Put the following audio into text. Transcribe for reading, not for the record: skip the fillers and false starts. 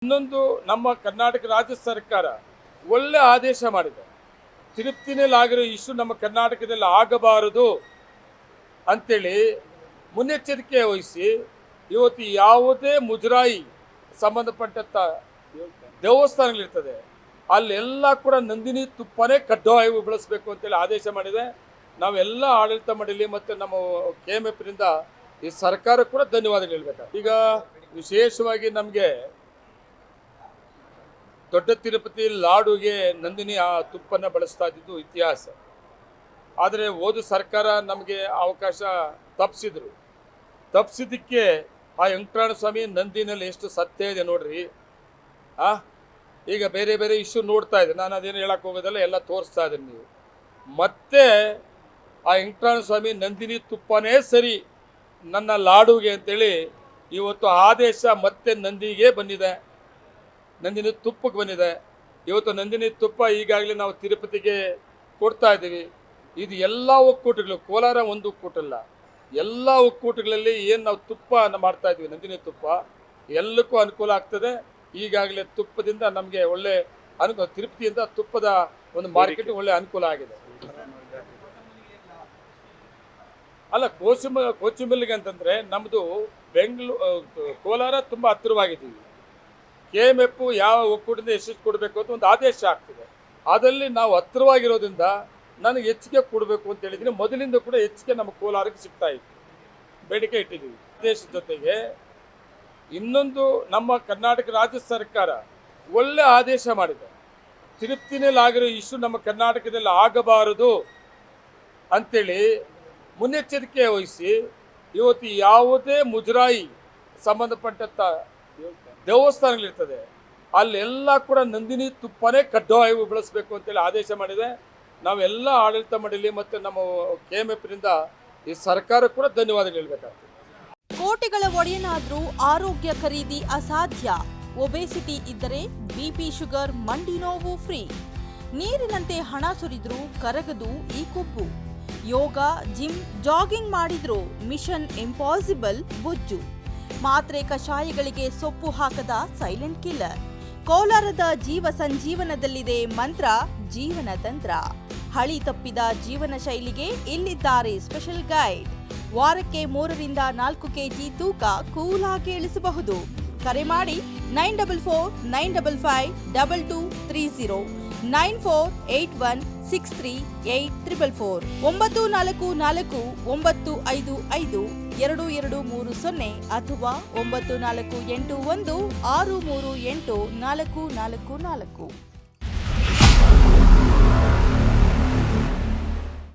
ಇನ್ನೊಂದು ನಮ್ಮ ಕರ್ನಾಟಕ ರಾಜ್ಯ ಸರ್ಕಾರ ಒಳ್ಳೆ ಆದೇಶ ಮಾಡಿದೆ. ತಿರುಪತಿನಲ್ಲಿ ಆಗಿರೋ ಇಶ್ಯೂ ನಮ್ಮ ಕರ್ನಾಟಕದಲ್ಲಿ ಆಗಬಾರದು ಅಂತೇಳಿ ಮುನ್ನೆಚ್ಚರಿಕೆ ವಹಿಸಿ ಇವತ್ತು ಯಾವುದೇ ಮುಜರಾಯಿ ಸಂಬಂಧಪಟ್ಟಂಥ ದೇವಸ್ಥಾನಗಳಿರ್ತದೆ ಅಲ್ಲೆಲ್ಲ ಕೂಡ ನಂದಿನಿ ತುಪ್ಪನೇ ಕಡ್ಡಾಯವಾಗಿ ಬಳಸಬೇಕು ಅಂತೇಳಿ ಆದೇಶ ಮಾಡಿದೆ. ನಾವೆಲ್ಲ ಆಡಳಿತ ಮಂಡಳಿ ಮತ್ತು ನಮ್ಮ KMFರಿಂದ ಈ ಸರ್ಕಾರ ಕೂಡ ಧನ್ಯವಾದ ಹೇಳಬೇಕು. ಈಗ ವಿಶೇಷವಾಗಿ ನಮಗೆ ದೊಡ್ಡ ತಿರುಪತಿ ಲಾಡುಗೆ ನಂದಿನಿ ಆ ತುಪ್ಪನ ಬಳಸ್ತಾ ಇದ್ದಿದ್ದು ಇತಿಹಾಸ. ಆದರೆ ಹೋದ ಸರ್ಕಾರ ನಮಗೆ ಅವಕಾಶ ತಪ್ಪಿಸಿದ್ದಕ್ಕೆ ಆ ವೆಂಕಟರಮಣ ಸ್ವಾಮಿ ನಂದಿನಲ್ಲಿ ಎಷ್ಟು ಸತ್ಯ ಇದೆ ನೋಡ್ರಿ. ಈಗ ಬೇರೆ ಬೇರೆ ಇಶ್ಯೂ ನೋಡ್ತಾ ಇದೆ, ನಾನು ಅದೇನು ಹೇಳಕ್ಕೆ ಹೋಗೋದಲ್ಲ, ಎಲ್ಲ ತೋರಿಸ್ತಾ ಇದ್ದೀನಿ. ನೀವು ಮತ್ತೆ ಆ ವೆಂಕಟರಮಣ ಸ್ವಾಮಿ ನಂದಿನಿ ತುಪ್ಪನೇ ಸರಿ ನನ್ನ ಲಾಡುಗೆ ಅಂತೇಳಿ ಇವತ್ತು ಆದೇಶ ಮತ್ತೆ ನಂದಿಗೆ ಬಂದಿದೆ, ನಂದಿನಿ ತುಪ್ಪಕ್ಕೆ ಬಂದಿದೆ. ಇವತ್ತು ನಂದಿನಿ ತುಪ್ಪ ಈಗಾಗಲೇ ನಾವು ತಿರುಪತಿಗೆ ಕೊಡ್ತಾ ಇದ್ದೀವಿ. ಇದು ಎಲ್ಲ ಒಕ್ಕೂಟಗಳು, ಕೋಲಾರ ಒಂದು ಒಕ್ಕೂಟಲ್ಲ, ಎಲ್ಲ ಒಕ್ಕೂಟಗಳಲ್ಲಿ ಏನು ನಾವು ತುಪ್ಪ ಮಾಡ್ತಾ ಇದ್ವಿ, ನಂದಿನಿ ತುಪ್ಪ ಎಲ್ಲಕ್ಕೂ ಅನುಕೂಲ ಆಗ್ತದೆ. ಈಗಾಗಲೇ ತುಪ್ಪದಿಂದ ನಮಗೆ ಒಳ್ಳೆ ಅನುಕೂಲ, ತಿರುಪತಿಯಿಂದ ತುಪ್ಪದ ಒಂದು ಮಾರ್ಕೆಟಿಂಗ್ ಒಳ್ಳೆ ಅನುಕೂಲ ಆಗಿದೆ. ಅಲ್ಲ, ಕೋಚಿಮಿಲ್ಗೆ ಅಂತಂದರೆ ನಮ್ಮದು ಕೋಲಾರ ತುಂಬ ಹತ್ತಿರವಾಗಿದ್ದೀವಿ. KMF ಯಾವ ಒಕ್ಕೂಟದಿಂದ ಎಷ್ಟು ಕೊಡಬೇಕು ಅಂತ ಒಂದು ಆದೇಶ ಆಗ್ತದೆ. ಅದರಲ್ಲಿ ನಾವು ಹತ್ತಿರವಾಗಿರೋದ್ರಿಂದ ನನಗೆ ಹೆಚ್ಚಿಗೆ ಕೊಡಬೇಕು ಅಂತ ಹೇಳಿದ್ದೀನಿ. ಮೊದಲಿಂದ ಕೂಡ ಹೆಚ್ಚಿಗೆ ನಮ್ಮ ಕೋಲಾರಕ್ಕೆ ಸಿಗ್ತಾ ಇತ್ತು, ಬೇಡಿಕೆ ಇಟ್ಟಿದ್ದೀವಿ. ದೇಶದ ಜೊತೆಗೆ ಇನ್ನೊಂದು ನಮ್ಮ ಕರ್ನಾಟಕ ರಾಜ್ಯ ಸರ್ಕಾರ ಒಳ್ಳೆ ಆದೇಶ ಮಾಡಿದೆ. ತಿರುಪತಿನಲ್ಲಿ ಆಗಿರೋ ಇಶ್ಯೂ ನಮ್ಮ ಕರ್ನಾಟಕದಲ್ಲಿ ಆಗಬಾರದು ಅಂಥೇಳಿ ಮುನ್ನೆಚ್ಚರಿಕೆ ವಹಿಸಿ ಇವತ್ತು ಯಾವುದೇ ಮುಜರಾಯಿ ಸಂಬಂಧಪಟ್ಟಂಥ ದೇವಸ್ಥಾನಗಳಿರ್ತದೆ ಅಲ್ಲೆಲ್ಲ ಕೂಡ ನಂದಿನಿ ತುಪ್ಪನೇ ಕಡ್ಡಾಯವಾಗಿ ಬಳಸಬೇಕು ಅಂತೇಳಿ ಆದೇಶ ಮಾಡಿದೆ. ನಾವೆಲ್ಲ ಆಡಳಿತ ಮಂಡಳಿ ಮತ್ತು ನಮ್ಮ KMFರಿಂದ ಈ ಸರ್ಕಾರ ಕೂಡ ಧನ್ಯವಾದ ಹೇಳಬೇಕಾಗ್ತದೆ. ಕೋಟಿಗಳ ಒಡೆಯನಾದ್ರೂ ಆರೋಗ್ಯ ಖರೀದಿ ಅಸಾಧ್ಯ. ಒಬೆಸಿಟಿ ಇದ್ದರೆ BP, ಶುಗರ್, ಮಂಡಿ ನೋವು ಫ್ರೀ. ನೀರಿನಂತೆ ಹಣ ಸುರಿದ್ರೂ ಕರಗದು ಈ ಕೊಬ್ಬು. ಯೋಗ, ಜಿಮ್, ಜಾಗಿಂಗ್ ಮಾಡಿದ್ರೂ ಮಿಷನ್ ಇಂಪಾಸಿಬಲ್ ಬೊಜ್ಜು. ಮಾತ್ರೆ ಕಷಾಯಗಳಿಗೆ ಸೊಪ್ಪು ಹಾಕದ ಸೈಲೆಂಟ್ ಕಿಲ್ಲರ್. ಕೋಲಾರದ ಜೀವ ಸಂಜೀವನದಲ್ಲಿದೆ ಮಂತ್ರ, ಜೀವನ ತಂತ್ರ. ಹಳಿ ತಪ್ಪಿದ ಜೀವನ ಶೈಲಿಗೆ ಇಲ್ಲಿದ್ದಾರೆ ಸ್ಪೆಷಲ್ ಗೈಡ್. ವಾರಕ್ಕೆ 3 ರಿಂದ 4 kg ತೂಕ ಕೂಲಾಗಿ ಇಳಿಸಬಹುದು. ಕರೆ ಮಾಡಿ 9495522230 9481638444 944955230 ಅಥವಾ 9481638444.